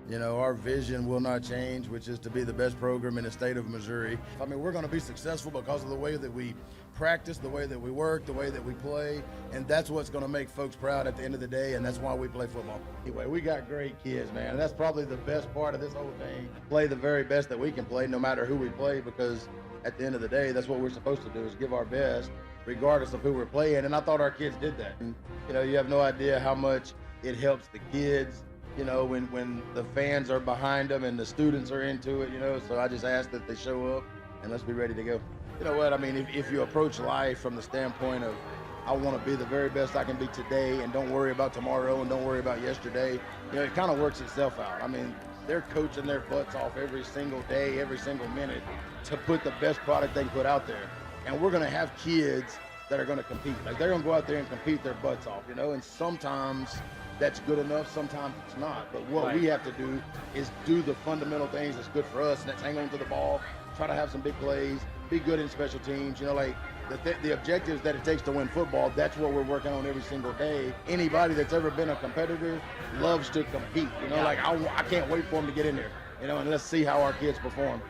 You know, our vision will not change, which is to be the best program in the state of Missouri. I mean, we're going to be successful because of the way that we practice, the way that we work, the way that we play, and that's what's going to make folks proud at the end of the day, and that's why we play football. Anyway, we got great kids, man, and that's probably the best part of this whole thing. Play the very best that we can play, no matter who we play, because at the end of the day, that's what we're supposed to do, is give our best, regardless of who we're playing, and I thought our kids did that. And, you know, you have no idea how much it helps the kids, you know, when the fans are behind them and the students are into it, you know, so I just ask that they show up and let's be ready to go. You know what, I mean, if you approach life from the standpoint of, I want to be the very best I can be today and don't worry about tomorrow and don't worry about yesterday, you know, it kind of works itself out. I mean, they're coaching their butts off every single day, every single minute to put the best product they can put out there. And we're going to have kids that are going to compete. Like, they're going to go out there and compete their butts off, you know, and sometimes that's good enough, sometimes it's not. But what we have to do is do the fundamental things that's good for us, and that's hang on to the ball, try to have some big plays, be good in special teams. You know, like the objectives that it takes to win football, that's what we're working on every single day. Anybody that's ever been a competitor loves to compete. You know, like I can't wait for them to get in there, you know, and let's see how our kids perform.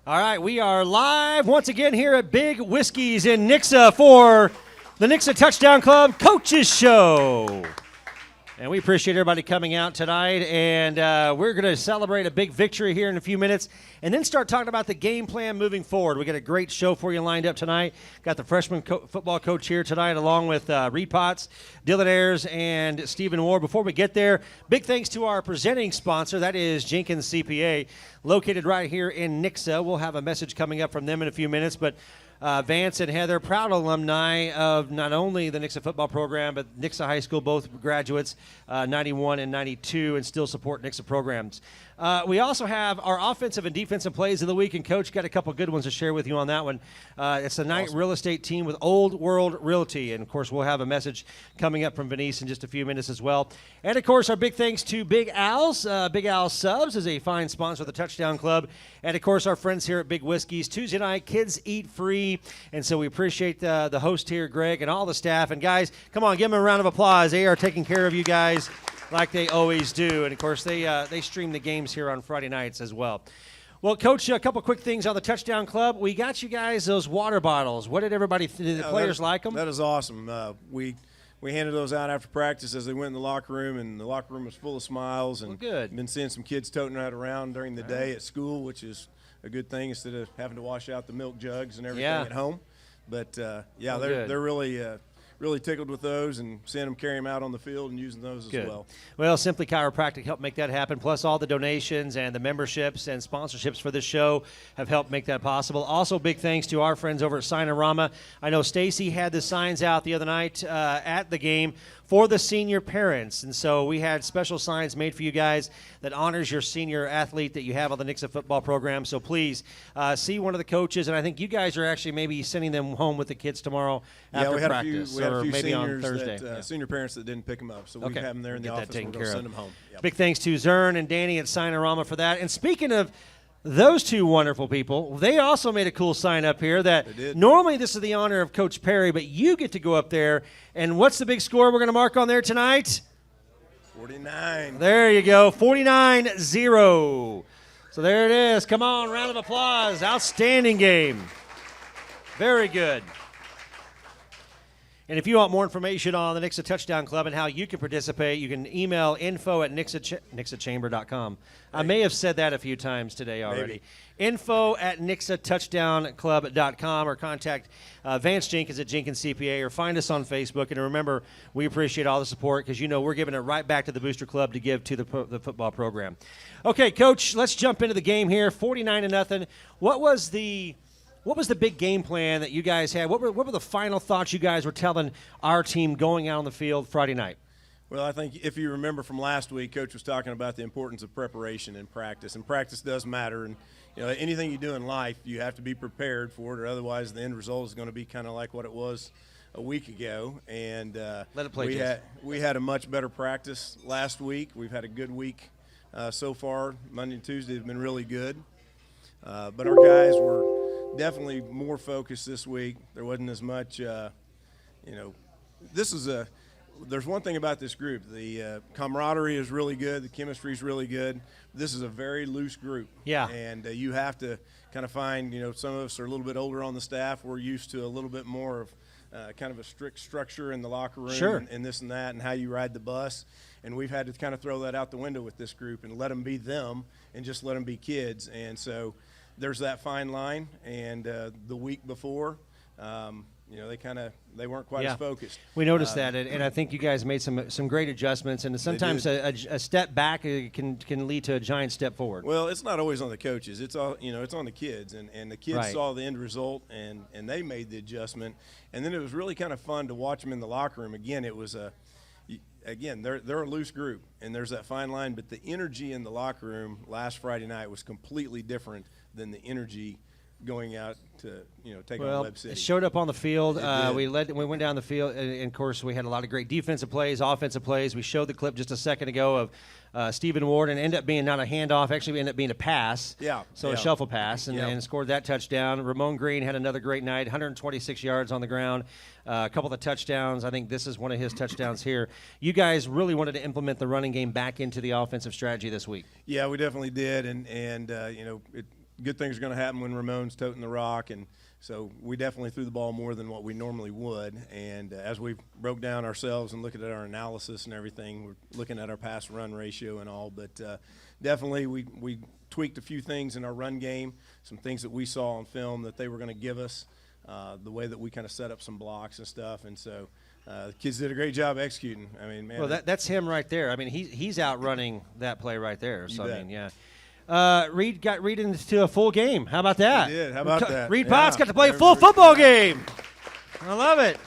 All right, we are live once again here at Big Whiskey's in Nixa for the Nixa Touchdown Club Coaches Show. And we appreciate everybody coming out tonight, and we're going to celebrate a big victory here in a few minutes and then start talking about the game plan moving forward. We got a great show for you lined up tonight. Got the freshman football coach here tonight along with Reid Potts, Dylan Aryes, and Stephen Ward. Before we get there, big thanks to our presenting sponsor, that is Jenkins CPA, located right here in Nixa. We'll have a message coming up from them in a few minutes, but Vance and Heather, proud alumni of not only the Nixa football program, but Nixa High School, both graduates, 91 and 92, and still support Nixa programs. We also have our offensive and defensive plays of the week, and Coach got a couple good ones to share with you on that one. It's the Knight Real Estate team with Old World Realty, and, of course, we'll have a message coming up from Vineese in just a few minutes as well. And, of course, our big thanks to Big Al's. Big Al Subs is a fine sponsor of the Touchdown Club. And, of course, our friends here at Big Whiskey's. Tuesday night, kids eat free, and so we appreciate the host here, Greg, and all the staff. And, guys, come on, give them a round of applause. They are taking care of you guys like they always do. And, of course, they stream the games here on Friday nights as well. Well, Coach, a couple quick things on the Touchdown Club. We got you guys those water bottles. What did everybody did the players like them? That is awesome. We handed those out after practice as they went in the locker room, and the locker room was full of smiles. And good. Been seeing some kids toting that around during the day at school, which is a good thing instead of having to wash out the milk jugs and everything at home. But, they're really tickled with those, and seeing them carry them out on the field and using those as well. Well, Simply Chiropractic helped make that happen, plus all the donations and the memberships and sponsorships for this show have helped make that possible. Also, big thanks to our friends over at Signorama. I know Stacy had the signs out the other night at the game for the senior parents, and so we had special signs made for you guys that honors your senior athlete that you have on the Nixa football program. So please see one of the coaches, and I think you guys are actually maybe sending them home with the kids tomorrow after practice, or maybe on Thursday. Senior parents that didn't pick them up, so we have them there in the office and we'll send them home. Yep. Big thanks to Zern and Danny at Signorama for that. And speaking of those two wonderful people, they also made a cool sign up here that normally this is the honor of Coach Perry, but you get to go up there. And what's the big score we're going to mark on there tonight? 49. There you go, 49-0. So there it is. Come on, round of applause. Outstanding game. Very good. And if you want more information on the Nixa Touchdown Club and how you can participate, you can email info@nixachamber.com. I may have said that a few times today already. Info@nixatouchdownclub.com, or contact Vance Jenkins at Jenkins CPA, or find us on Facebook. And remember, we appreciate all the support because, we're giving it right back to the Booster Club to give to the football program. Okay, Coach, let's jump into the game here. 49-0. What was the big game plan that you guys had? What were the final thoughts you guys were telling our team going out on the field Friday night? Well, I think if you remember from last week, Coach was talking about the importance of preparation and practice. And practice does matter. And, anything you do in life, you have to be prepared for it, or otherwise the end result is going to be kind of like what it was a week ago. And let it play. We had a much better practice last week. We've had a good week so far. Monday and Tuesday have been really good. But our guys were definitely more focused this week. There wasn't as much, there's one thing about this group. The camaraderie is really good. The chemistry is really good. This is a very loose group. Yeah. And you have to kind of find, some of us are a little bit older on the staff. We're used to a little bit more of kind of a strict structure in the locker room. Sure. and this and that and how you ride the bus. And we've had to kind of throw that out the window with this group and let them be them and just let them be kids. And so there's that fine line. And the week before, they weren't quite as focused. We noticed that, and I think you guys made some great adjustments. And sometimes a step back can lead to a giant step forward. Well, it's not always on the coaches. It's all it's on the kids, and the kids saw the end result, and they made the adjustment. And then it was really kind of fun to watch them in the locker room. Again, it was they're a loose group, and there's that fine line. But the energy in the locker room last Friday night was completely different than the energy going out to take on Webb City. It showed up on the field. We went down the field, and of course we had a lot of great defensive plays, offensive plays. We showed the clip just a second ago of Stephen Ward, and ended up being not a handoff, actually ended up being a pass. Yeah. So a shuffle pass, and scored that touchdown. Ramon Green had another great night, 126 yards on the ground, a couple of touchdowns. I think this is one of his touchdowns here. You guys really wanted to implement the running game back into the offensive strategy this week. Yeah, we definitely did, and good things are going to happen when Ramon's toting the rock, and so we definitely threw the ball more than what we normally would. And as we broke down ourselves and looked at our analysis and everything, we're looking at our pass-run ratio and all. But definitely we tweaked a few things in our run game, some things that we saw on film that they were going to give us, the way that we kind of set up some blocks and stuff. And so the kids did a great job executing. I mean, man. Well, that's him right there. I mean, he's outrunning that play right there. So, I mean, yeah. Reid got Reid into a full game. How about that? He did. How about that? Reid Potts got to play a full football game. I love it.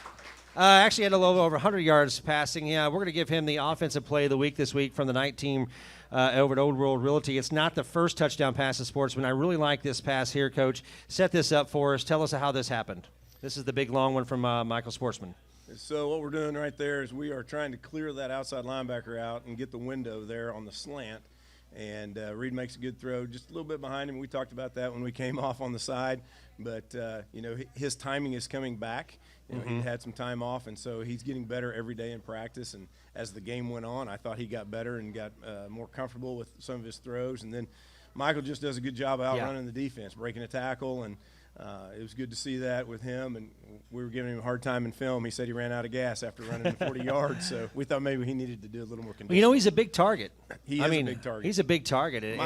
Actually had a little over 100 yards passing. Yeah, we're going to give him the offensive play of the week this week from the night team over at Old World Realty. It's not the first touchdown pass of Sportsman. I really like this pass here, Coach. Set this up for us. Tell us how this happened. This is the big long one from Michael Sportsman. So what we're doing right there is we are trying to clear that outside linebacker out and get the window there on the slant. And Reid makes a good throw, just a little bit behind him. We talked about that when we came off on the side. But, his timing is coming back. He had some time off, and so he's getting better every day in practice. And as the game went on, I thought he got better and got more comfortable with some of his throws. And then Michael just does a good job outrunning the defense, breaking a tackle, and it was good to see that with him. And we were giving him a hard time in film. He said he ran out of gas after running 40 yards, so we thought maybe he needed to do a little more conditioning. Well, he's a big target. He is a big target. He's a big target.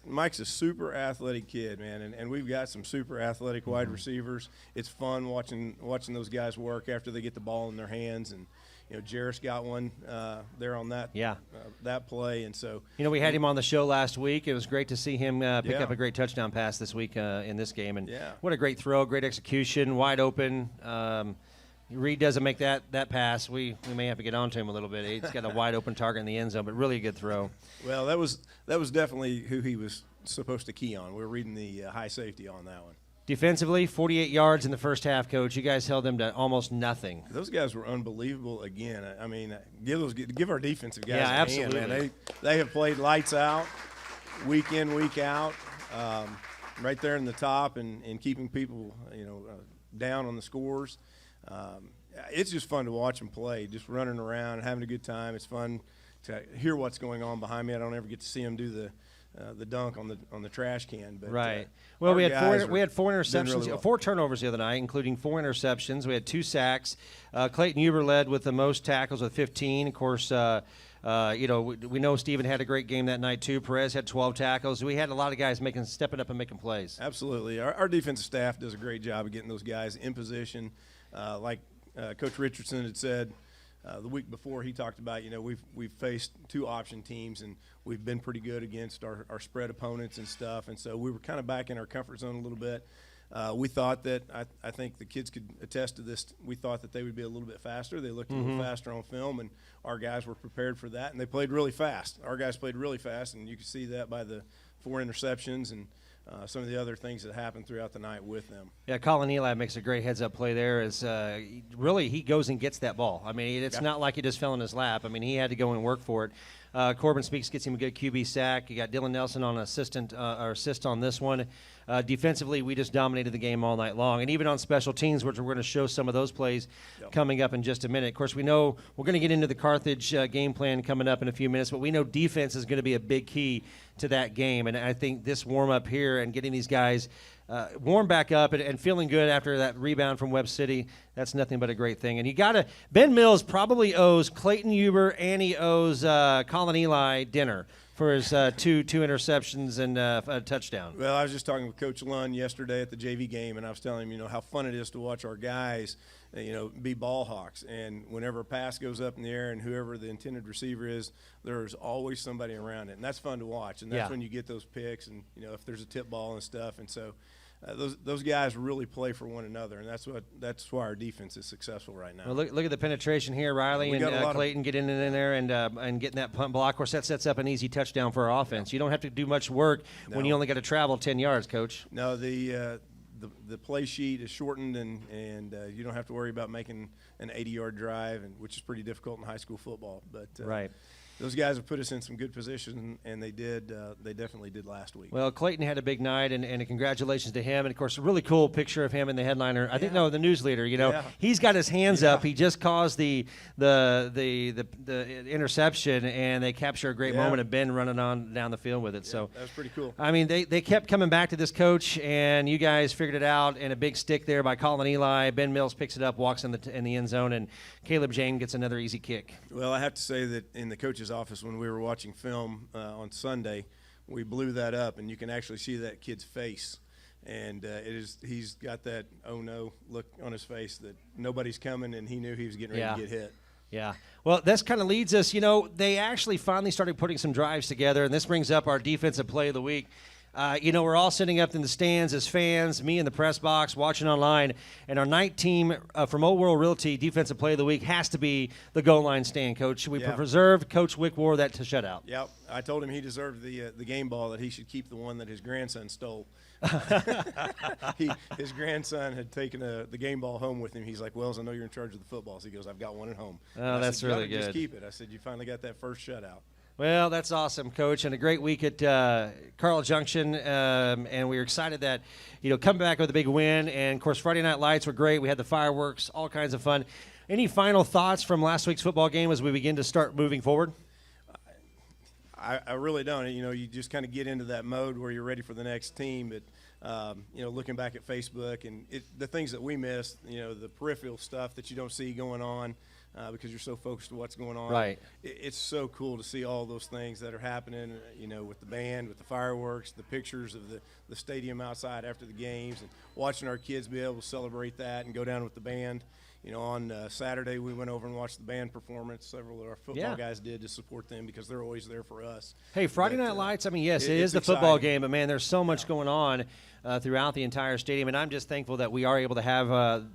Mike's a super athletic kid, man, and we've got some super athletic wide receivers. It's fun watching those guys work after they get the ball in their hands. And JERRIS got one there on that that play, and so we had him on the show last week. It was great to see him pick up a great touchdown pass this week in this game, and what a great throw, great execution, wide open. Reid doesn't make that pass. We may have to get on to him a little bit. He's got a wide open target in the end zone, but really a good throw. Well, that was definitely who he was supposed to key on. We were reading the high safety on that one. Defensively, 48 yards in the first half, Coach. You guys held them to almost nothing. Those guys were unbelievable again. I mean, give our defensive guys a absolutely. hand, man. They have played lights out, week in, week out, right there in the top and keeping people, down on the scores. It's just fun to watch them play, just running around, having a good time. It's fun to hear what's going on behind me. I don't ever get to see them do the dunk on the trash can. But, right. Well, we had four interceptions, really well. 4 turnovers the other night, including 4 interceptions. We had 2 sacks. Clayton Huber led with the most tackles with 15. Of course, we know Steven had a great game that night too. Perez had 12 tackles. We had a lot of guys stepping up and making plays. Absolutely. Our defensive staff does a great job of getting those guys in position. Like Coach Richardson had said the week before, he talked about, we've faced 2 option teams, and we've been pretty good against our spread opponents and stuff. And so we were kind of back in our comfort zone a little bit. We thought that, I think the kids could attest to this, we thought that they would be a little bit faster. They looked a little faster on film, and our guys were prepared for that, and they played really fast. Our guys played really fast, and you can see that by the 4 interceptions and some of the other things that happened throughout the night with them. Yeah, Colin Eli makes a great heads-up play there. Really, he goes and gets that ball. I mean, it's not like he just fell in his lap. I mean, he had to go and work for it. Corbin Speaks gets him a good QB sack. You got Dylan Nelson on assist on this one. Defensively, we just dominated the game all night long. And even on special teams, which we're going to show some of those plays coming up in just a minute. Of course, we know we're going to get into the Carthage game plan coming up in a few minutes, but we know defense is going to be a big key to that game. And I think this warm-up here and getting these guys warm back up and feeling good after that rebound from Webb City, that's nothing but a great thing. And Ben Mills probably owes Clayton Huber and he owes Colin Eli dinner for his two interceptions and a touchdown. Well, I was just talking with Coach Lund yesterday at the JV game, and I was telling him, how fun it is to watch our guys, be ball hawks. And whenever a pass goes up in the air and whoever the intended receiver is, there's always somebody around it. And that's fun to watch. And that's when you get those picks and, if there's a tip ball and stuff. And so those guys really play for one another, and that's why our defense is successful right now. Well, look at the penetration here. Riley and Clayton getting in there and getting that punt block. Of course, that sets up an easy touchdown for our offense. You don't have to do much work when you only got to travel 10 yards, Coach. No, the play sheet is shortened, and you don't have to worry about making an 80-yard drive, which is pretty difficult in high school football. But right. Those guys have put us in some good position, and they did. They definitely did last week. Well, Clayton had a big night, and congratulations to him. And of course, a really cool picture of him in the headliner. I think the news leader. He's got his hands up. He just caused the interception, and they capture a great moment of Ben running on down the field with it. So that was pretty cool. I mean, they kept coming back to this, Coach, and you guys figured it out. And a big stick there by Colin Eli. Ben Mills picks it up, walks in the end zone, and Caleb Jane gets another easy kick. Well, I have to say that in the coach's office when we were watching film on Sunday, we blew that up, and you can actually see that kid's face, and he's got that oh no look on his face that nobody's coming, and he knew he was getting ready to get hit. Yeah. Well, this kind of leads us, they actually finally started putting some drives together, and this brings up our defensive play of the week. We're all sitting up in the stands as fans, me in the press box, watching online, and our night team from Old World Realty Defensive Play of the Week has to be the goal line stand, Coach. We preserved. Coach Wick wore that to shutout. Yep. I told him he deserved the game ball, that he should keep the one that his grandson stole. His grandson had taken the game ball home with him. He's like, Wells, I know you're in charge of the football. So he goes, I've got one at home. Oh, that's really good. Just keep it. I said, you finally got that first shutout. Well, that's awesome, Coach, and a great week at Carl Junction, and we were excited that, coming back with a big win, and, of course, Friday Night Lights were great. We had the fireworks, all kinds of fun. Any final thoughts from last week's football game as we begin to start moving forward? I really don't. You just kind of get into that mode where you're ready for the next team, but, looking back at Facebook and the things that we missed, the peripheral stuff that you don't see going on, because you're so focused on what's going on. Right. It's so cool to see all those things that are happening, with the band, with the fireworks, the pictures of the stadium outside after the games, and watching our kids be able to celebrate that and go down with the band. On Saturday we went over and watched the band performance. Several of our football guys did to support them because they're always there for us. Hey, Friday Night Lights, I mean, yes, it is the football game, but, man, there's so much going on throughout the entire stadium, and I'm just thankful that we are able to have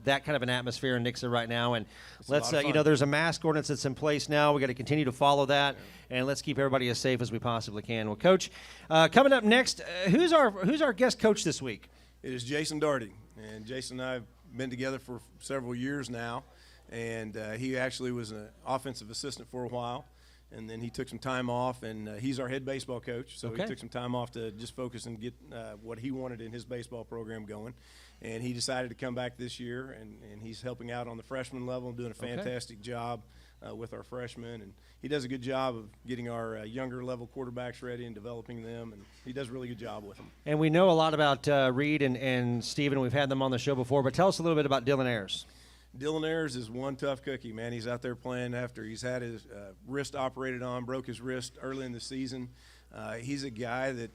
that kind of an atmosphere in Nixa right now. And let's, there's a mask ordinance that's in place now. We got to continue to follow that, and let's keep everybody as safe as we possibly can. Well, Coach, coming up next, who's our guest coach this week? It is Jason Daughtery, and Jason and I have been together for several years now, and he actually was an offensive assistant for a while, and then he took some time off, and he's our head baseball coach, so he took some time off to just focus and get what he wanted in his baseball program going, and he decided to come back this year, and he's helping out on the freshman level and doing a fantastic job with our freshmen, and he does a good job of getting our younger level quarterbacks ready and developing them, and he does a really good job with them. And we know a lot about Reid and Steven. We've had them on the show before, but tell us a little bit about Dylan Aryes. Dylan Aryes is one tough cookie, man. He's out there playing after he's had his wrist operated on, broke his wrist early in the season. He's a guy that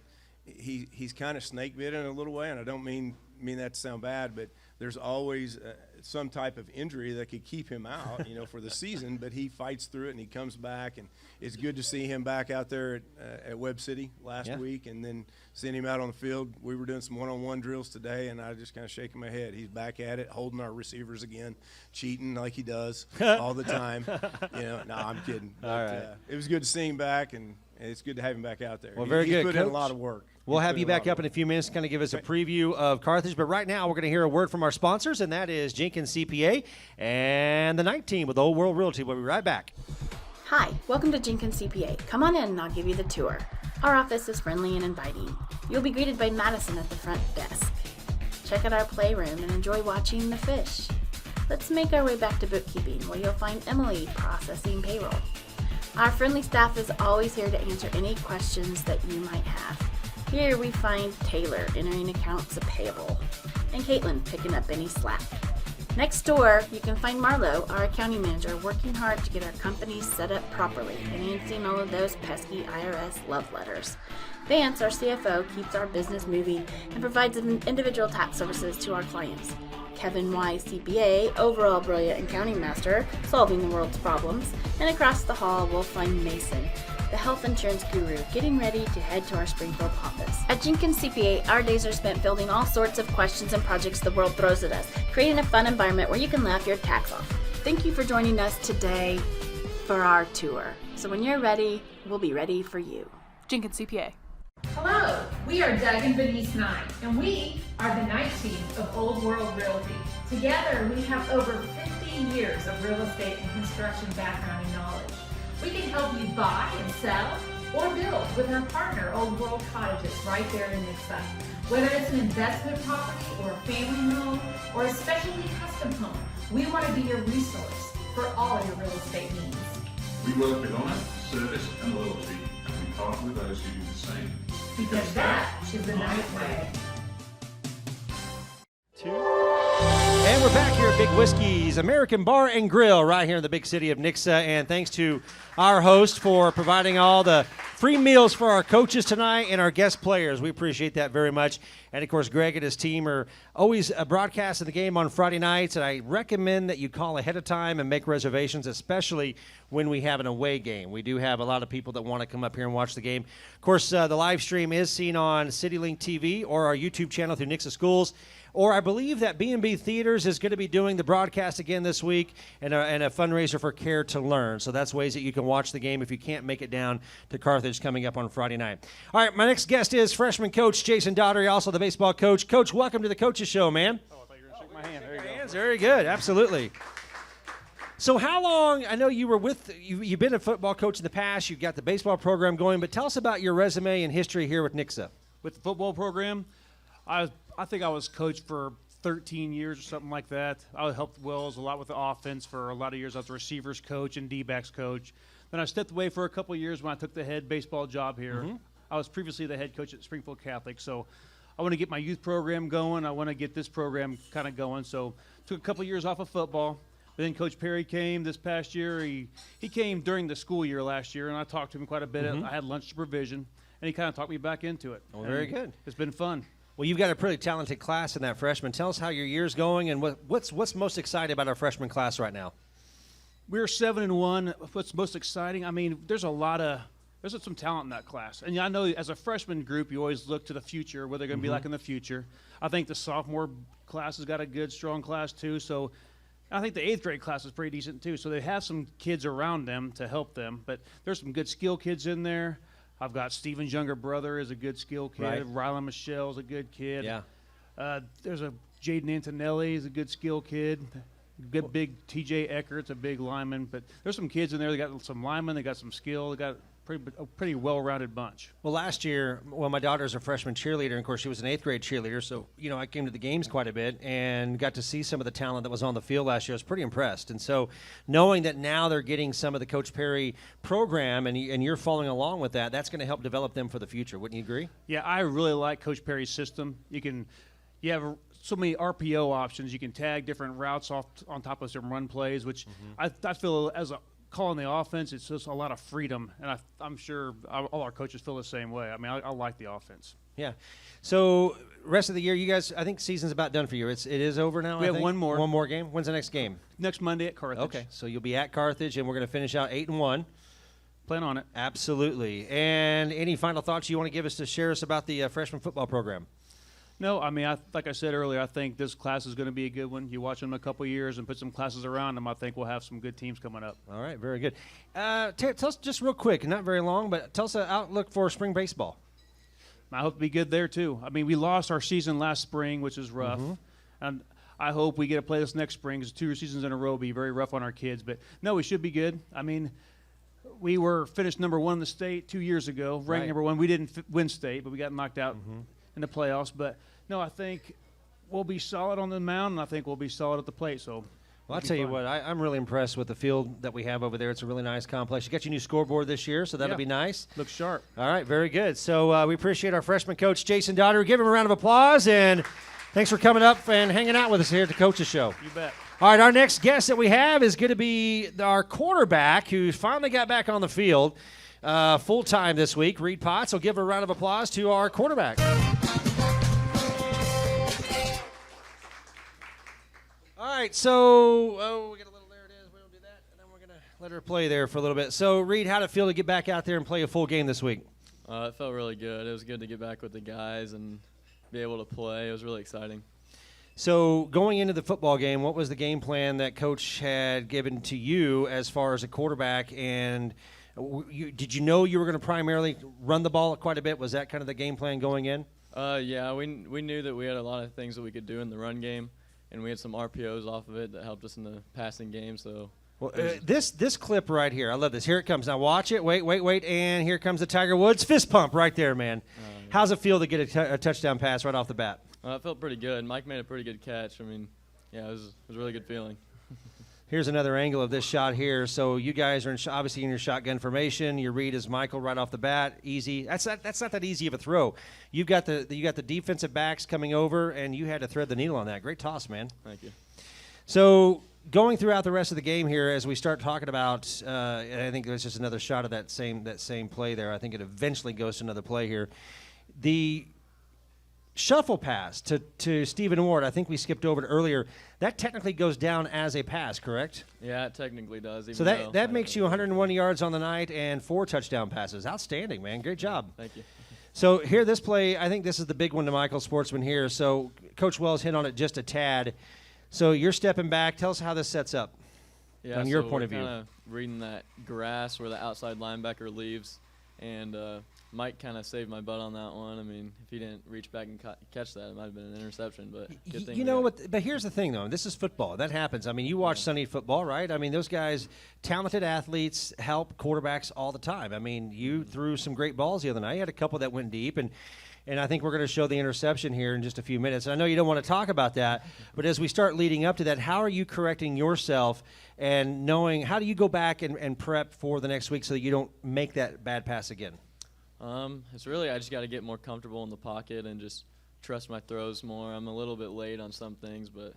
he's kind of snake bitten in a little way, and I don't mean that to sound bad, but there's always some type of injury that could keep him out, for the season. But he fights through it and he comes back, and it's good to see him back out there at Webb City last week, and then seeing him out on the field. We were doing some one-on-one drills today, and I just kind of shaking my head. He's back at it, holding our receivers again, cheating like he does all the time. No, I'm kidding. But, all right. It was good to see him back, and it's good to have him back out there. Well, very good, He's put in Coach. a lot of work. We'll have you back up in a few minutes to kind of give us a preview of Carthage. But right now, we're going to hear a word from our sponsors, and that is Jenkins CPA and the Knight team with Old World Realty. We'll be right back. Hi, welcome to Jenkins CPA. Come on in and I'll give you the tour. Our office is friendly and inviting. You'll be greeted by Madison at the front desk. Check out our playroom and enjoy watching the fish. Let's make our way back to bookkeeping, where you'll find Emily processing payroll. Our friendly staff is always here to answer any questions that you might have. Here we find Taylor entering accounts payable and Caitlin picking up any slack. Next door, you can find Marlo, our accounting manager, working hard to get our company set up properly and answering all of those pesky IRS love letters. Vance, our CFO, keeps our business moving and provides individual tax services to our clients. Kevin Y, CPA, overall brilliant accounting master, solving the world's problems. And across the hall, we'll find Mason, the health insurance guru, getting ready to head to our Springfield office. At Jenkins CPA, our days are spent building all sorts of questions and projects the world throws at us, creating a fun environment where you can laugh your tax off. Thank you for joining us today for our tour. So when you're ready, we'll be ready for you. Jenkins CPA. Hello, we are Doug and Vineese Knight, and we are the Knight team of Old World Realty. Together, we have over 50 years of real estate and construction background and knowledge. We can help you buy and sell or build with our partner, Old World Cottages, right there in Nixa. Whether it's an investment property or a family home or a specialty custom home, we want to be your resource for all your real estate needs. We work with honor, service, and loyalty, and we partner with those who do the same. Because that is the Knight way. And we're back here at Big Whiskey's American Bar and Grill right here in the big city of Nixa. And thanks to our host for providing all the free meals for our coaches tonight and our guest players. We appreciate that very much. And, of course, Greg and his team are always broadcasting the game on Friday nights. And I recommend that you call ahead of time and make reservations, especially when we have an away game. We do have a lot of people that want to come up here and watch the game. Of course, the live stream is seen on CityLink TV or our YouTube channel through Nixa Schools. Or I believe that B&B Theaters is going to be doing the broadcast again this week and a fundraiser for Care to Learn. So that's ways that you can watch the game if you can't make it down to Carthage coming up on Friday night. All right, my next guest is freshman coach Jason Daughtery, also the baseball coach. Coach, welcome to the Coaches Show, man. Oh, I thought you were going to shake my hand. There you go. Hands, very good, absolutely. So how long, I know you were you've been a football coach in the past, you've got the baseball program going, but tell us about your resume and history here with Nixa. With the football program, I think I was coach for 13 years or something like that. I helped Wells a lot with the offense for a lot of years. I was a receivers coach and D-backs coach. Then I stepped away for a couple of years when I took the head baseball job here. Mm-hmm. I was previously the head coach at Springfield Catholic, so I want to get my youth program going. I want to get this program kind of going. So took a couple of years off of football. But then Coach Perry came this past year. He came during the school year last year, and I talked to him quite a bit. Mm-hmm. I had lunch supervision, and he kind of talked me back into it. Oh, very good. It's been fun. Well, you've got a pretty talented class in that freshman. Tell us how your year's going and what's most exciting about our freshman class right now. We're 7-1. What's most exciting? I mean, there's some talent in that class. And I know as a freshman group, you always look to the future, what they're going to be like in the future. I think the sophomore class has got a good, strong class too. So I think the 8th grade class is pretty decent too. So they have some kids around them to help them. But there's some good skill kids in there. I've got Steven's younger brother is a good skill kid. Right. Rylan Michelle's a good kid. Yeah. There's a Jaden Antonelli is a good skill kid. Good big TJ Eckert's a big lineman. But there's some kids in there. They got some linemen. They got some skill. They got pretty well-rounded bunch. Well, last year, my daughter's a freshman cheerleader, and of course she was an 8th grade cheerleader, so I came to the games quite a bit and got to see some of the talent that was on the field last year. I was pretty impressed, and so knowing that now they're getting some of the Coach Perry program and you're following along with that, that's going to help develop them for the future. Wouldn't you agree? Yeah, I really like Coach Perry's system. You have so many RPO options. You can tag different routes off on top of some run plays, which I feel as a calling the offense, it's just a lot of freedom, and I'm sure all our coaches feel the same way. I mean, I like the offense. Yeah. So rest of the year, you guys, I think season's about done for you. It is over now. We have one more game. When's the next game? Next Monday at Carthage. Okay. So you'll be at Carthage, and we're going to finish out 8-1. Plan on it. Absolutely. And any final thoughts you want to give us to share us about the freshman football program? No, I mean, like I said earlier, I think this class is going to be a good one. You watch them a couple of years and put some classes around them, I think we'll have some good teams coming up. All right, very good. Tell us just real quick, not very long, but tell us an outlook for spring baseball. I hope to be good there, too. I mean, we lost our season last spring, which is rough. And I hope we get to play this next spring because 2 seasons in a row will be very rough on our kids. But, no, we should be good. I mean, we were finished number 1 in the state 2 years ago, ranked number 1. We didn't win state, but we got knocked out in the playoffs. But, no, I think we'll be solid on the mound, and I think we'll be solid at the plate. So, well, I'll tell you what, I'm really impressed with the field that we have over there. It's a really nice complex. You got your new scoreboard this year, so that'll be nice. Looks sharp. All right, very good. So we appreciate our freshman coach, Jason Daughtery. Give him a round of applause, and thanks for coming up and hanging out with us here at the Coaches Show. You bet. All right, our next guest that we have is going to be our quarterback who finally got back on the field full-time this week, Reid Potts. So give a round of applause to our quarterback. All right, so we got a little, there it is. We don't do that, and then we're going to let her play there for a little bit. So, Reid, how'd it feel to get back out there and play a full game this week? It felt really good. It was good to get back with the guys and be able to play. It was really exciting. So, going into the football game, what was the game plan that Coach had given to you as far as a quarterback? And did you know you were going to primarily run the ball quite a bit? Was that kind of the game plan going in? Yeah, we knew that we had a lot of things that we could do in the run game. And we had some RPOs off of it that helped us in the passing game. So, well, this clip right here, I love this. Here it comes. Now watch it. Wait, and here comes the Tiger Woods fist pump right there, man. How's it feel to get a touchdown pass right off the bat? It felt pretty good. Mike made a pretty good catch. I mean, yeah, it was a really good feeling. Here's another angle of this shot here. So you guys are obviously in your shotgun formation. Your read is Michael right off the bat. Easy. That's not that easy of a throw. You got the defensive backs coming over, and you had to thread the needle on that. Great toss, man. Thank you. So going throughout the rest of the game here, as we start talking about, I think there's just another shot of that same play there. I think it eventually goes to another play here. The shuffle pass to Stephen Ward, I think we skipped over it earlier. That technically goes down as a pass, correct? Yeah, it technically does. So that makes you 101 yards on the night and 4 touchdown passes. Outstanding, man. Great job. Thank you. So here, this play, I think this is the big one to Michael Sportsman here. So Coach Wells hit on it just a tad. So you're stepping back. Tell us how this sets up on your point of view. Yeah, kind of reading that grass where the outside linebacker leaves, and Mike kind of saved my butt on that one. I mean, if he didn't reach back and catch that, it might have been an interception. But good thing. You know what? But here's the thing, though. This is football. That happens. I mean, you watch Sunday football, right? I mean, those guys, talented athletes, help quarterbacks all the time. I mean, you threw some great balls the other night. You had a couple that went deep, and I think we're going to show the interception here in just a few minutes. And I know you don't want to talk about that, but as we start leading up to that, how are you correcting yourself and knowing how do you go back and prep for the next week so that you don't make that bad pass again? It's really I just got to get more comfortable in the pocket and just trust my throws more. I'm a little bit late on some things, but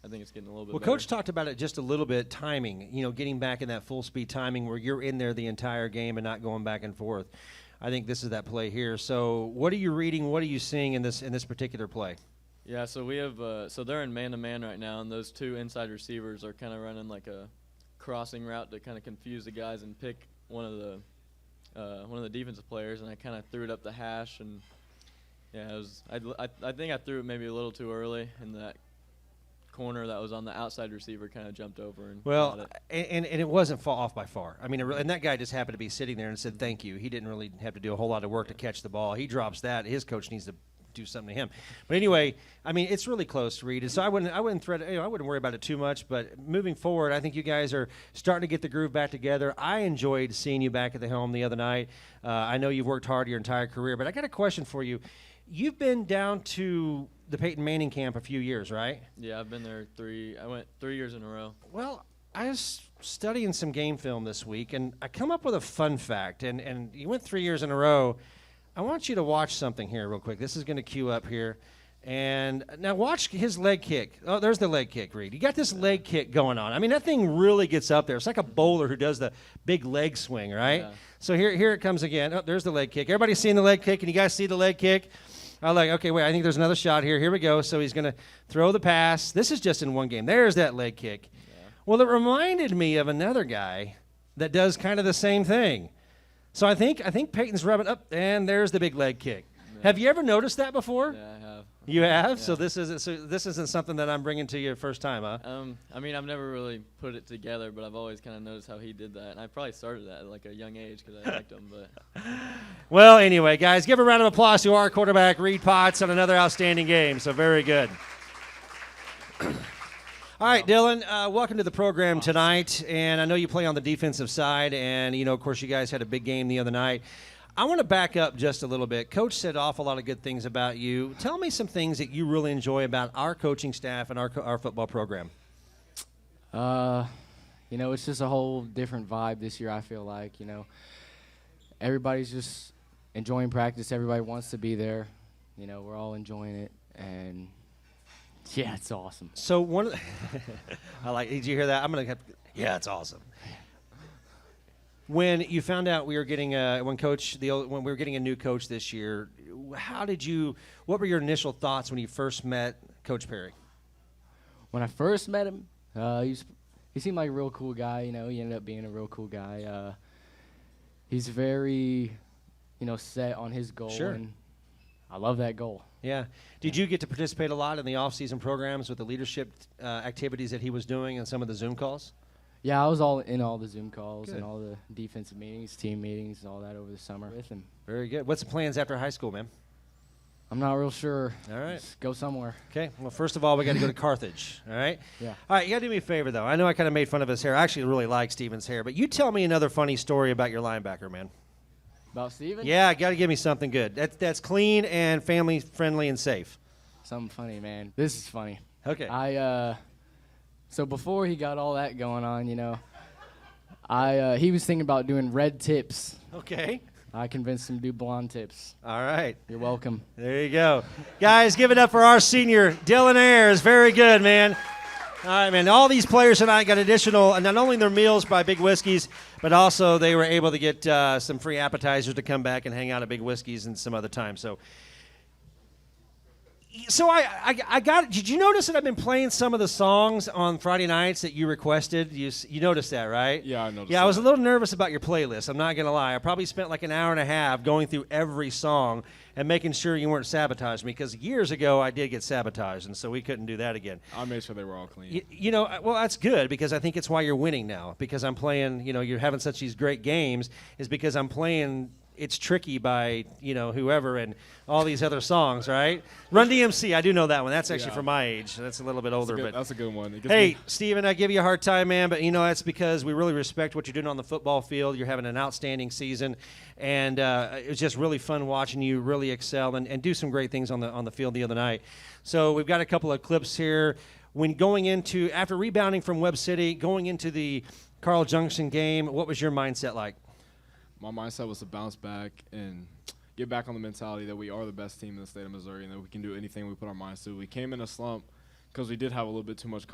I think it's getting a little bit better. Coach talked about it just a little bit, timing, getting back in that full speed timing where you're in there the entire game and not going back and forth. I think this is that play here. So what are you reading? What are you seeing in this particular play? Yeah, so we have so they're in man-to-man right now, and those 2 inside receivers are kind of running like a crossing route to kind of confuse the guys and pick one of the defensive players, and I kind of threw it up the hash, and yeah, I think I threw it maybe a little too early, and that corner that was on the outside receiver kind of jumped over and got it. And it wasn't off by far. I mean, and that guy just happened to be sitting there and said thank you. He didn't really have to do a whole lot of work to catch the ball. He drops that. His coach needs to do something to him. But anyway, I mean, it's really close, Reid. And so I wouldn't worry about it too much. But moving forward, I think you guys are starting to get the groove back together. I enjoyed seeing you back at the helm the other night. I know you've worked hard your entire career, but I got a question for you. You've been down to the Peyton Manning camp a few years, right? Yeah, I've been there I went 3 years in a row. Well, I was studying some game film this week, and I come up with a fun fact. And you went 3 years in a row. I want you to watch something here real quick. This is going to cue up here. And now watch his leg kick. Oh, there's the leg kick, Reid. You got this leg kick going on. I mean, that thing really gets up there. It's like a bowler who does the big leg swing, right? Yeah. So here it comes again. Oh, there's the leg kick. Everybody seeing the leg kick? Can you guys see the leg kick? I'm like, okay, wait, I think there's another shot here. Here we go. So he's going to throw the pass. This is just in one game. There's that leg kick. Yeah. Well, it reminded me of another guy that does kind of the same thing. So I think Peyton's rubbing up, and there's the big leg kick. Yeah. Have you ever noticed that before? Yeah, I have. You have? Yeah. So this isn't something that I'm bringing to you first time, huh? I mean, I've never really put it together, but I've always kind of noticed how he did that, and I probably started that at like a young age because I liked him. But well, anyway, guys, give a round of applause to our quarterback, Reid Potts, on another outstanding game. So very good. All right, Dylan, welcome to the program tonight, and I know you play on the defensive side, and, of course, you guys had a big game the other night. I want to back up just a little bit. Coach said an awful lot of good things about you. Tell me some things that you really enjoy about our coaching staff and our football program. It's just a whole different vibe this year, I feel like. Everybody's just enjoying practice. Everybody wants to be there. We're all enjoying it, and yeah, it's awesome. So did you hear that? Yeah, it's awesome. When you found out we were getting when we were getting a new coach this year, what were your initial thoughts when you first met Coach Perry? When I first met him, he seemed like a real cool guy. He ended up being a real cool guy. He's very, set on his goal. Sure. And I love that goal. Yeah. Did you get to participate a lot in the off-season programs with the leadership activities that he was doing and some of the Zoom calls? Yeah, I was all in all the Zoom calls Good. and all the defensive meetings, team meetings, and all that over the summer with him. Very good. What's the plans after high school, man? I'm not real sure. All right. Just go somewhere. Okay. Well, first of all, we got to go to Carthage. All right? Yeah. All right, you got to do me a favor, though. I know I kind of made fun of his hair. I actually really like Steven's hair. But you tell me another funny story about your linebacker, man. About Steven? Yeah, got to give me something good. That's clean and family-friendly and safe. Something funny, man. This is funny. Okay. So before he got all that going on, he was thinking about doing red tips. Okay. I convinced him to do blonde tips. All right. You're welcome. There you go. Guys, give it up for our senior, Dylan Aryes. Very good, man. All right, man. All these players tonight got additional, not only their meals by Big Whiskeys, but also they were able to get some free appetizers to come back and hang out at Big Whiskeys and some other time. So I got. Did you notice that I've been playing some of the songs on Friday nights that you requested? You noticed that, right? Yeah, I noticed. Yeah, I was a little nervous about your playlist. I'm not gonna lie. I probably spent like an hour and a half going through every song and making sure you weren't sabotaging me, because years ago I did get sabotaged, and so we couldn't do that again. I made sure they were all clean. Well, that's good, because I think it's why you're winning now. Because I'm playing. You're having such these great games is because I'm playing. It's Tricky by, whoever, and all these other songs, right? Run DMC, I do know that one. That's actually from my age. That's a little bit older. That's a good one. Hey, Steven, I give you a hard time, man, but, that's because we really respect what you're doing on the football field. You're having an outstanding season, and it was just really fun watching you really excel and do some great things on the field the other night. So we've got a couple of clips here. After rebounding from Webb City, going into the Carl Junction game, what was your mindset like? My mindset was to bounce back and get back on the mentality that we are the best team in the state of Missouri and that we can do anything we put our minds to. We came in a slump because we did have a little bit too much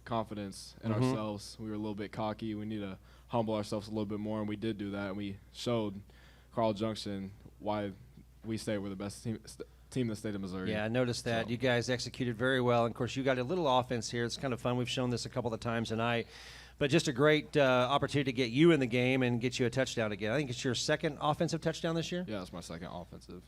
confidence in ourselves. We were a little bit cocky. We need to humble ourselves a little bit more, and we did do that. And we showed Carl Junction why we say we're the best team in the state of Missouri. Yeah, I noticed that. So you guys executed very well. And, of course, you got a little offense here. It's kind of fun. We've shown this a couple of times tonight. But just a great opportunity to get you in the game and get you a touchdown again. I think it's your second offensive touchdown this year? Yeah, it's my second offensive.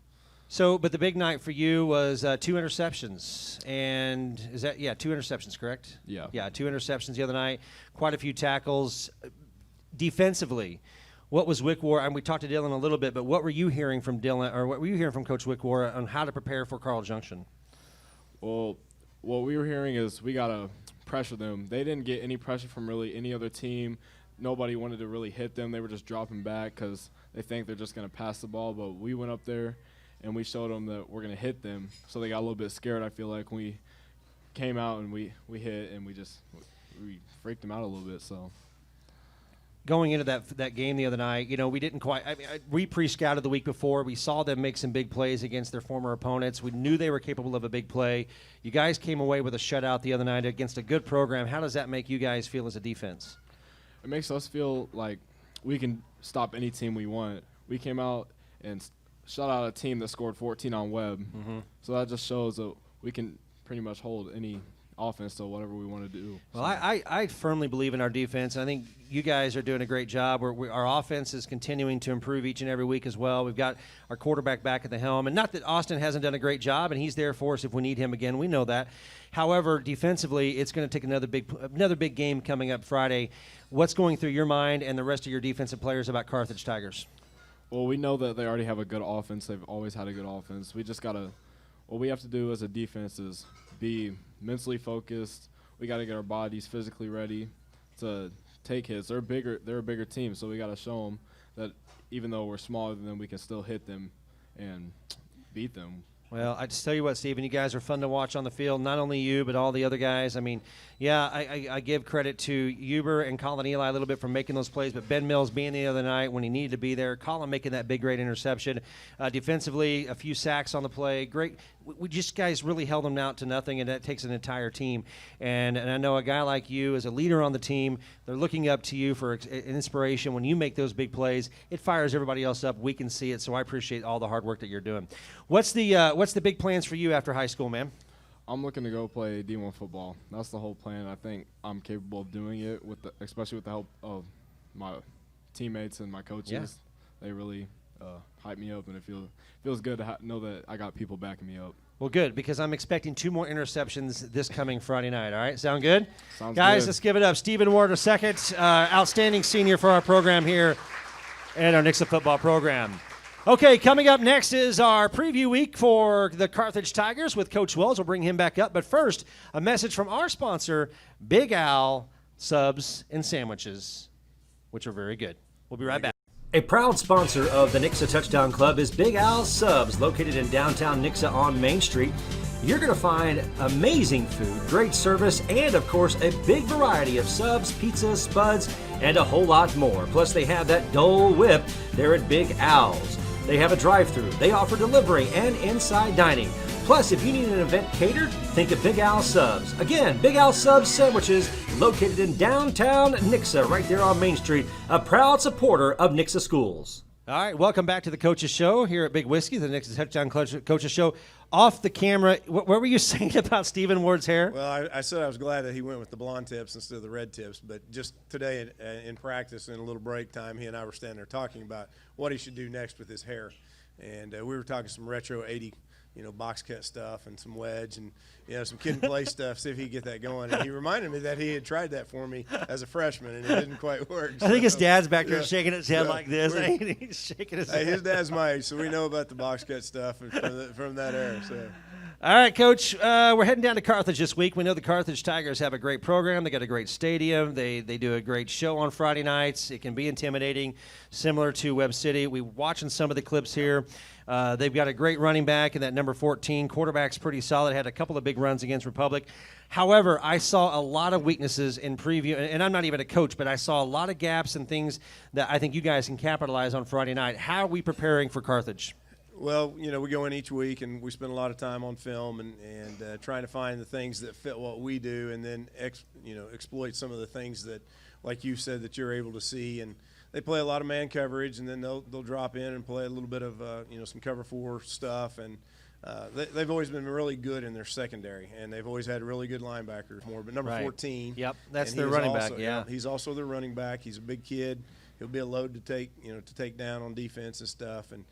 So, but the big night for you was 2 interceptions. And is that, 2 interceptions, correct? Yeah. Yeah, 2 interceptions the other night. Quite a few tackles. Defensively, What was Wickwar? And we talked to Dylan a little bit, but what were you hearing from Dylan, or what were you hearing from Coach Wickwar on how to prepare for Carl Junction? Well, what we were hearing is we got to pressure them. They didn't get any pressure from really any other team. Nobody wanted to really hit them. They were just dropping back because they think they're just going to pass the ball. But we went up there, and we showed them that we're going to hit them. So they got a little bit scared, I feel like, when we came out and we hit, and we freaked them out a little bit. So going into that game the other night, we didn't quite. We pre-scouted the week before. We saw them make some big plays against their former opponents. We knew they were capable of a big play. You guys came away with a shutout the other night against a good program. How does that make you guys feel as a defense? It makes us feel like we can stop any team we want. We came out and shut out a team that scored 14 on Webb. So that just shows that we can pretty much hold any offense to whatever we want to do. Well, I firmly believe in our defense. I think you guys are doing a great job. Our offense is continuing to improve each and every week as well. We've got our quarterback back at the helm. And not that Austin hasn't done a great job, and he's there for us if we need him again. We know that. However, defensively, it's going to take another big game coming up Friday. What's going through your mind and the rest of your defensive players about Carthage Tigers? Well, we know that they already have a good offense. They've always had a good offense. We just got to – what we have to do as a defense is be mentally focused. We got to get our bodies physically ready to take hits. They're a bigger team, so we got to show them that even though we're smaller than them, we can still hit them and beat them. Well, I just tell you what, Steven, you guys are fun to watch on the field. Not only you, but all the other guys. I mean, yeah, I give credit to Huber and Colin Eli a little bit for making those plays, but Ben Mills being the other night when he needed to be there. Colin making that big, great interception. Defensively, a few sacks on the play. Great. We just guys really held them out to nothing, and that takes an entire team. And I know a guy like you as a leader on the team, they're looking up to you for inspiration. When you make those big plays, it fires everybody else up. We can see it, so I appreciate all the hard work that you're doing. What's the big plans for you after high school, man? I'm looking to go play D1 football. That's the whole plan. I think I'm capable of doing it, especially with the help of my teammates and my coaches. Yeah. They really hype me up, and it feels good to know that I got people backing me up. Well, good, because I'm expecting 2 more interceptions this coming Friday night. All right, sound good? Sounds Guys, good. Let's give it up. Stephen Ward, a second outstanding senior for our program here and our Nixa football program. Okay, coming up next is our preview week for the Carthage Tigers with Coach Wells. We'll bring him back up. But first, a message from our sponsor, Big Al Subs and Sandwiches, which are very good. We'll be right back. A proud sponsor of the Nixa Touchdown Club is Big Al Subs, located in downtown Nixa on Main Street. You're going to find amazing food, great service, and, of course, a big variety of subs, pizzas, spuds, and a whole lot more. Plus, they have that Dole Whip there at Big Al's. They have a drive-thru. They offer delivery and inside dining. Plus, if you need an event catered, think of Big Al Subs. Again, Big Al Subs Sandwiches, located in downtown Nixa, right there on Main Street, a proud supporter of Nixa Schools. All right, welcome back to the Coaches Show here at Big Whiskey, the Nixa Touchdown Coaches Show. Off the camera, what were you saying about Stephen Ward's hair? Well, I said I was glad that he went with the blonde tips instead of the red tips, but just today in practice, in a little break time, he and I were standing there talking about what he should do next with his hair. And we were talking some retro 80, box cut stuff and some wedge and, some kid and play stuff, see if he could get that going. And he reminded me that he had tried that for me as a freshman, and it didn't quite work. I think his dad's back there shaking his head like this. He's shaking his head. His dad's my age, so we know about the box cut stuff from that era. So. All right, Coach, we're heading down to Carthage this week. We know the Carthage Tigers have a great program. They got a great stadium. They do a great show on Friday nights. It can be intimidating, similar to Webb City. We're watching some of the clips here. They've got a great running back in that number 14. Quarterback's pretty solid. Had a couple of big runs against Republic. However, I saw a lot of weaknesses in preview, and I'm not even a coach, but I saw a lot of gaps and things that I think you guys can capitalize on Friday night. How are we preparing for Carthage? Well, we go in each week and we spend a lot of time on film and trying to find the things that fit what we do, and then exploit some of the things that, like you said, that you're able to see. And they play a lot of man coverage, and then they'll drop in and play a little bit of some cover 4 stuff. And they've always been really good in their secondary, and they've always had really good linebackers more. But number 14, yep, that's their running back. Yeah, he's also their running back. He's a big kid. He'll be a load to take down on defense and stuff. And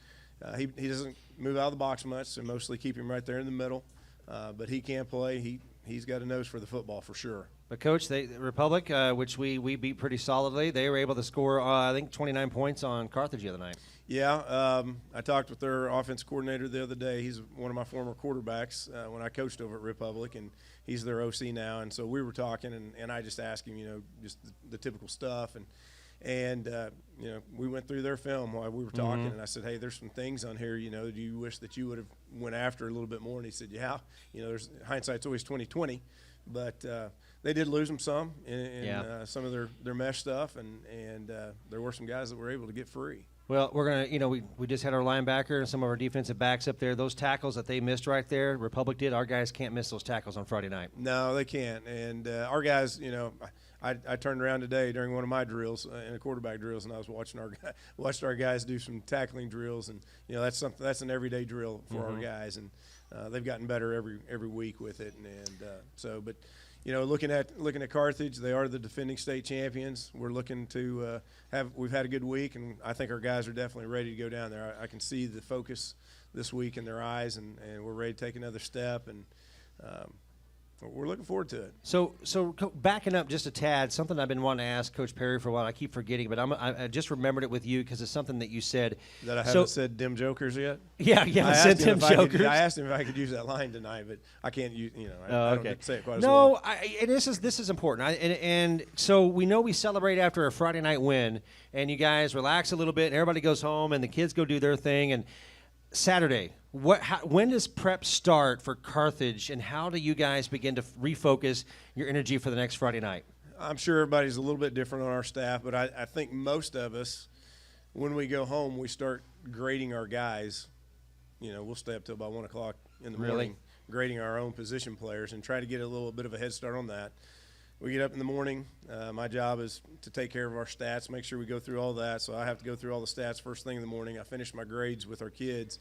he doesn't move out of the box much, so mostly keep him right there in the middle. But he can play. He he's got a nose for the football for sure. But, Coach, Republic, which we beat pretty solidly, they were able to score, I think, 29 points on Carthage the other night. Yeah, I talked with their offense coordinator the other day. He's one of my former quarterbacks when I coached over at Republic, and he's their OC now. And so we were talking, and I just asked him, just the typical stuff. And we went through their film while we were talking, and I said, hey, there's some things on here, do you wish that you would have went after a little bit more? And he said, yeah, there's hindsight's always 20/20, but they did lose them some in some of their mesh stuff, and there were some guys that were able to get free. Well, we're going to, we just had our linebacker and some of our defensive backs up there. Those tackles that they missed right there, Republic did. Our guys can't miss those tackles on Friday night. No, they can't. And our guys, I turned around today during one of my drills, in a quarterback drills, and I was watched our guys do some tackling drills, and that's an everyday drill for our guys, and they've gotten better every week with it, but looking at Carthage, they are the defending state champions. We're looking to we've had a good week, and I think our guys are definitely ready to go down there. I can see the focus this week in their eyes, and we're ready to take another step, and we're looking forward to it. So backing up just a tad, something I've been wanting to ask Coach Perry for a while. I keep forgetting, but I just remembered it with you because it's something that you said. That I haven't said dim jokers yet? Yeah, said dim jokers. I asked him if I could use that line tonight, but I can't use, I don't get to say it quite as well. No, and this is important. And so we know we celebrate after a Friday night win, and you guys relax a little bit, and everybody goes home, and the kids go do their thing, and Saturday, when does prep start for Carthage, and how do you guys begin to refocus your energy for the next Friday night? I'm sure everybody's a little bit different on our staff, but I think most of us, when we go home, we start grading our guys. We'll stay up till about 1 o'clock in the morning grading our own position players and try to get a little bit of a head start on that. We get up in the morning. My job is to take care of our stats, make sure we go through all that. So I have to go through all the stats first thing in the morning. I finish my grades with our kids.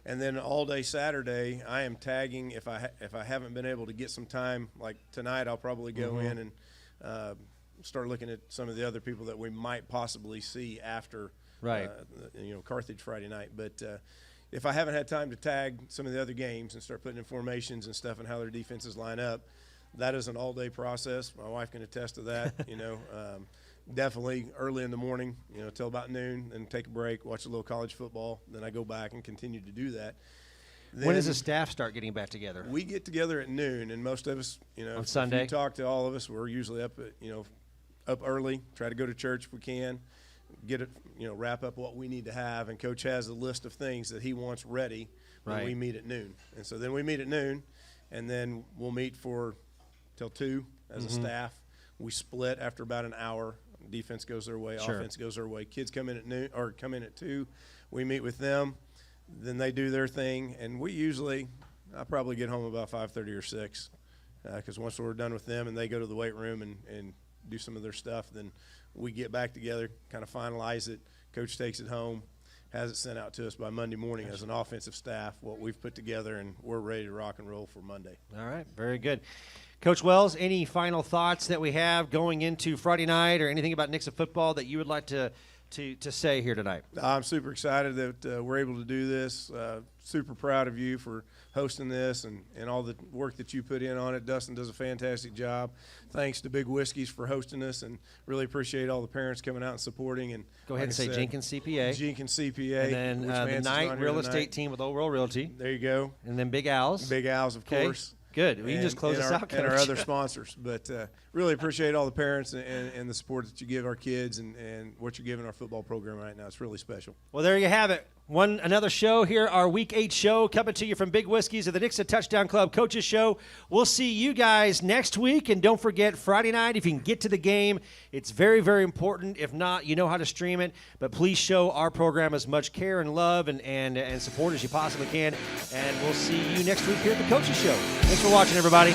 And then all day Saturday, I am tagging. If I haven't been able to get some time, like tonight, I'll probably go in and start looking at some of the other people that we might possibly see after Carthage Friday night. But if I haven't had time to tag some of the other games and start putting in formations and stuff and how their defenses line up, that is an all-day process. My wife can attest to that. Definitely early in the morning, till about noon, and take a break, watch a little college football. Then I go back and continue to do that. Then when does the staff start getting back together? We get together at noon, and most of us, on Sunday. If you talk to all of us, we're usually up early. Try to go to church if we can. Get it, wrap up what we need to have. And Coach has a list of things that he wants ready when we meet at noon. And so then we meet at noon, and then we'll meet till 2 as a staff. We split after about an hour. Defense goes their way, offense goes their way. Kids come in at noon or come in at 2. We meet with them. Then they do their thing, and I probably get home about 5:30 or 6, because once we're done with them and they go to the weight room and do some of their stuff, then we get back together, kind of finalize it. Coach takes it home, has it sent out to us by Monday morning as an offensive staff, what we've put together, and we're ready to rock and roll for Monday. All right, very good. Coach Wells, any final thoughts that we have going into Friday night or anything about Nixa football that you would like to say here tonight? I'm super excited that we're able to do this. Super proud of you for hosting this and all the work that you put in on it. Dustin does a fantastic job. Thanks to Big Whiskeys for hosting us, and really appreciate all the parents coming out and supporting. And go ahead and say Jenkins CPA. Jenkins CPA. And then the Knight Real Estate team with Old World Realty. There you go. And then Big Al's. Big Al's, of course. Good. We can just close us out, Coach. And our other sponsors. But really appreciate all the parents and the support that you give our kids and what you're giving our football program right now. It's really special. Well, there you have it. Another show here, our Week 8 show, coming to you from Big Whiskeys of the Nixa Touchdown Club Coaches Show. We'll see you guys next week. And don't forget, Friday night, if you can get to the game, it's very, very important. If not, you know how to stream it. But please show our program as much care and love and support as you possibly can. And we'll see you next week here at the Coaches Show. Thanks for watching, everybody.